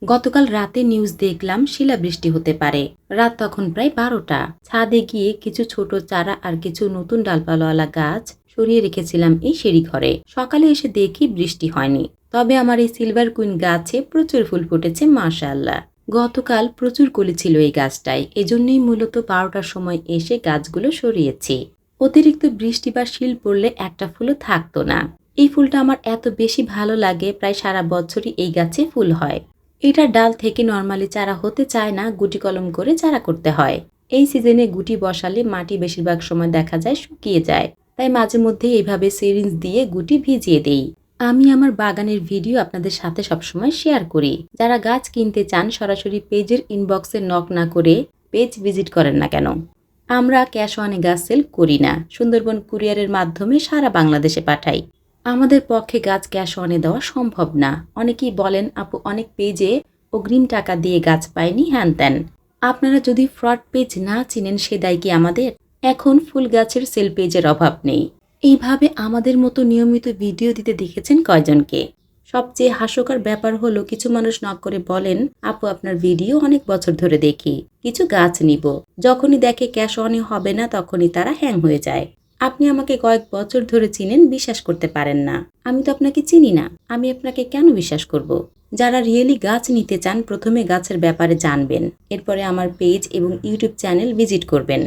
গতকাল রাতে নিউজ দেখলাম শিলাবৃষ্টি হতে পারে। রাত তখন প্রায় 12টা। ছাদে গিয়ে কিছু ছোট চারা আর কিছু নতুন ডালপালাওয়ালা গাছ সরিয়ে রেখেছিলাম এই সিঁড়ি ঘরে। সকালে এসে দেখি বৃষ্টি হয়নি, তবে আমার এই সিলভার কুইন গাছে প্রচুর ফুল ফুটেছে মাশাআল্লাহ। গতকাল প্রচুর কলি ছিল এই গাছটায়, এজন্যই মূলত 12টার সময় এসে গাছগুলো সরিয়েছি। অতিরিক্ত বৃষ্টি বা শিল পড়লে একটা ফুলও থাকতো না। এই ফুলটা আমার এত বেশি ভালো লাগে, প্রায় সারা বছরই এই গাছে ফুল হয়। এটার ডাল থেকে নরমালি চারা হতে চায় না, গুটি কলম করে চারা করতে হয়। এই সিজনে গুটি বসালে মাটি বেশিরভাগ সময় দেখা যায় শুকিয়ে যায়, তাই মাঝে মধ্যে এইভাবে সিরিঞ্জ দিয়ে গুটি ভিজিয়ে দেই। আমি আমার বাগানের ভিডিও আপনাদের সাথে সবসময় শেয়ার করি। যারা গাছ কিনতে চান সরাসরি পেজের ইনবক্সে নক না করে পেজ ভিজিট করেন না কেন? আমরা ক্যাশ অনে গাছ সেল করি না, সুন্দরবন কুরিয়ারের মাধ্যমে সারা বাংলাদেশে পাঠাই। আমাদের পক্ষে গাছ ক্যাশ অনে দেওয়া সম্ভব না। অনেকেই বলেন আপু অনেক পেজে অগ্রিম টাকা দিয়ে গাছ পায়নি, হ্যান ত্যান। আপনারা যদি ফ্রড পেজ না চিনেন সে দায় কি আমাদের? এখন ফুল গাছের সেল পেজের অভাব নেই। এইভাবে আমাদের মতো নিয়মিত ভিডিও দিতে দেখেছেন কয়জনকে? সবচেয়ে হাস্যকর ব্যাপার হলো কিছু মানুষ নক করে বলেন আপু আপনার ভিডিও অনেক বছর ধরে দেখি, কিছু গাছ নিব। যখনই দেখে ক্যাশ অনে হবে না তখনই তারা হ্যাং হয়ে যায়। আপনি আমাকে কয়েক বছর ধরে চিনেন, বিশ্বাস করতে পারেন না। আমি তো আপনাকে চিনি না, আমি আপনাকে কেন বিশ্বাস করব? যারা রিয়েলি গাছ নিতে চান প্রথমে গাছের ব্যাপারে জানবেন, এরপরে আমার পেজ এবং ইউটিউব চ্যানেল ভিজিট করবেন।